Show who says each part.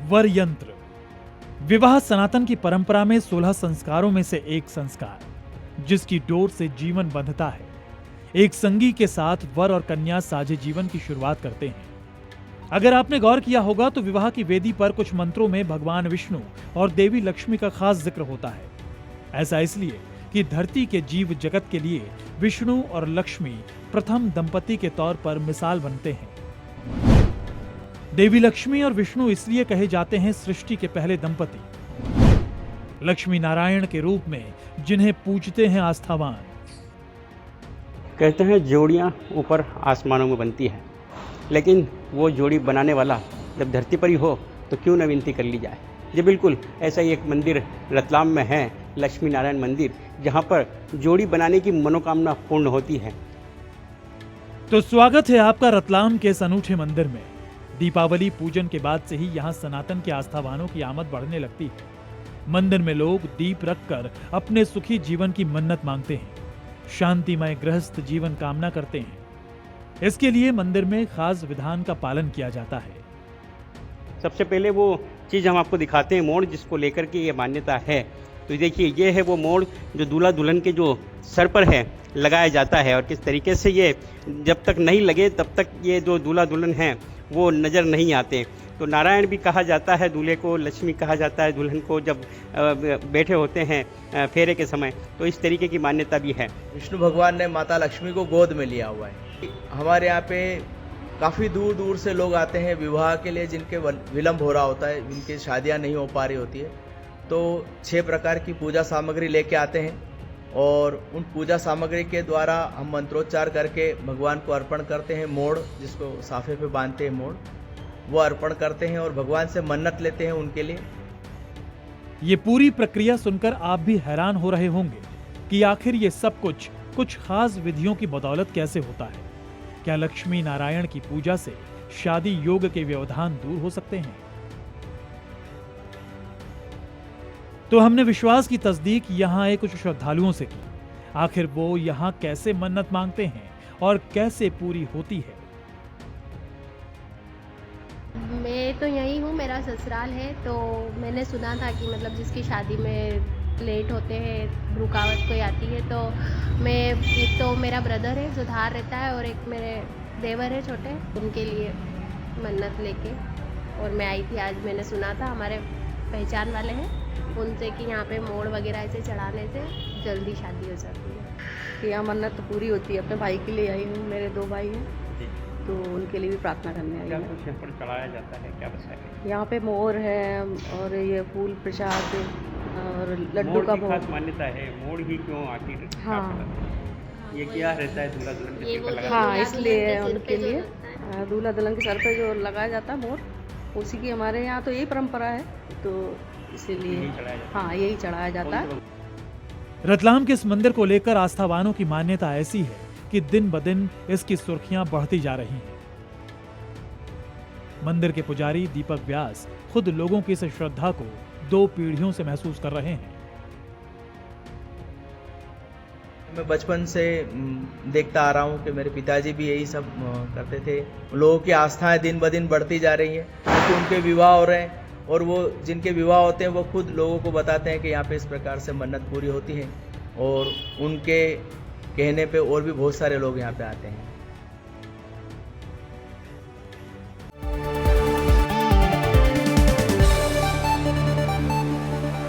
Speaker 1: वर यंत्र। विवाह सनातन की परंपरा में 16 संस्कारों में से एक संस्कार, जिसकी डोर से जीवन बंधता है। एक संगी के साथ वर और कन्या साझे जीवन की शुरुआत करते हैं। अगर आपने गौर किया होगा तो विवाह की वेदी पर कुछ मंत्रों में भगवान विष्णु और देवी लक्ष्मी का खास जिक्र होता है। ऐसा इसलिए कि धरती के जीव जगत के लिए विष्णु और लक्ष्मी प्रथम दंपति के तौर पर मिसाल बनते हैं। देवी लक्ष्मी और विष्णु इसलिए कहे जाते हैं सृष्टि के पहले दंपति। लक्ष्मी नारायण के रूप में जिन्हें पूजते हैं आस्थावान।
Speaker 2: कहते हैं जोड़ियाँ ऊपर आसमानों में बनती है, लेकिन वो जोड़ी बनाने वाला जब धरती पर ही हो तो क्यों न विनती कर ली जाए। जी बिल्कुल, ऐसा ही एक मंदिर रतलाम में है, लक्ष्मी नारायण मंदिर, जहाँ पर जोड़ी बनाने की मनोकामना पूर्ण होती है।
Speaker 1: तो स्वागत है आपका रतलाम के इस अनूठे मंदिर में। दीपावली पूजन के बाद से ही यहाँ सनातन के आस्थावानों की आमद बढ़ने लगती है। मंदिर में लोग दीप रखकर अपने सुखी जीवन की मन्नत मांगते हैं, शांतिमय गृहस्थ जीवन कामना करते हैं। इसके लिए मंदिर में खास विधान का पालन किया जाता है।
Speaker 2: सबसे पहले वो चीज़ हम आपको दिखाते हैं, मोड़ जिसको लेकर के ये मान्यता है। तो देखिए, ये है वो मोड़ जो दूल्हा दुल्हन के जो सर पर है लगाया जाता है, और किस तरीके से ये जब तक नहीं लगे तब तक ये जो दूल्हा दुल्हन हैं वो नज़र नहीं आते। तो नारायण भी कहा जाता है दूल्हे को, लक्ष्मी कहा जाता है दुल्हन को जब बैठे होते हैं फेरे के समय। तो इस तरीके की मान्यता भी है।
Speaker 3: विष्णु भगवान ने माता लक्ष्मी को गोद में लिया हुआ है। हमारे यहाँ पे काफ़ी दूर दूर से लोग आते हैं विवाह के लिए, जिनके विलम्ब हो रहा होता है, जिनकी शादियाँ नहीं हो पा रही होती है। तो 6 प्रकार की पूजा सामग्री लेके आते हैं, और उन पूजा सामग्री के द्वारा हम मंत्रोच्चार करके भगवान को अर्पण करते हैं। मोड़, जिसको साफे पे बांधते हैं मोड़, वो अर्पण करते हैं और भगवान से मन्नत लेते हैं उनके लिए।
Speaker 1: ये पूरी प्रक्रिया सुनकर आप भी हैरान हो रहे होंगे कि आखिर ये सब कुछ खास विधियों की बदौलत कैसे होता है। क्या लक्ष्मी नारायण की पूजा से शादी योग के व्यवधान दूर हो सकते हैं? तो हमने विश्वास की तस्दीक यहाँ आए कुछ श्रद्धालुओं से की। आखिर वो यहाँ कैसे मन्नत मांगते हैं और कैसे पूरी होती है।
Speaker 4: मैं तो यही हूँ, मेरा ससुराल है। तो मैंने सुना था कि मतलब जिसकी शादी में लेट होते हैं, रुकावट कोई आती है, तो मैं, एक तो मेरा ब्रदर है जो धार रहता है, और एक मेरे देवर है छोटे, उनके लिए मन्नत लेके और मैं आई थी। आज मैंने सुना था, हमारे पहचान वाले हैं उनसे, कि यहाँ पे मोड़ वगैरह ऐसे चढ़ाने से जल्दी शादी हो जाती है।
Speaker 5: यहाँ मन्नत तो पूरी होती है। अपने भाई के लिए आई हूँ, मेरे 2 भाई हैं, तो उनके लिए भी प्रार्थना करने आई हूँ।
Speaker 2: कुछ यहाँ पर चढ़ाया जाता है, क्या बताएं?
Speaker 5: यहाँ पे मोर है और ये फूल प्रसाद और लड्डू का भोग।
Speaker 2: मान्यता है, मोड़ ही क्यों आखिर?
Speaker 5: हाँ,
Speaker 2: ये क्या रहता है दूल्हा दुल्हन के सिर पर लगाया?
Speaker 5: हाँ, इसलिए है उनके लिए। दूल्हा दुल्हन के सर पे जो लगाया जाता है मोर, उसी की हमारे यहाँ तो यही परंपरा है, तो इसीलिए हाँ यही चढ़ाया जाता है।
Speaker 1: रतलाम के इस मंदिर को लेकर आस्थावानों की मान्यता ऐसी है कि दिन ब दिन इसकी सुर्खियां बढ़ती जा रही हैं। मंदिर के पुजारी दीपक व्यास खुद लोगों की इस श्रद्धा को 2 पीढ़ियों से महसूस कर रहे हैं।
Speaker 3: मैं बचपन से देखता आ रहा हूँ कि मेरे पिताजी भी यही सब करते थे। लोगों की आस्थाएं दिन ब दिन बढ़ती जा रही हैं, क्योंकि उनके विवाह हो रहे हैं, और वो जिनके विवाह होते हैं वो खुद लोगों को बताते हैं कि यहाँ पे इस प्रकार से मन्नत पूरी होती है, और उनके कहने पे और भी बहुत सारे लोग यहाँ पे आते हैं।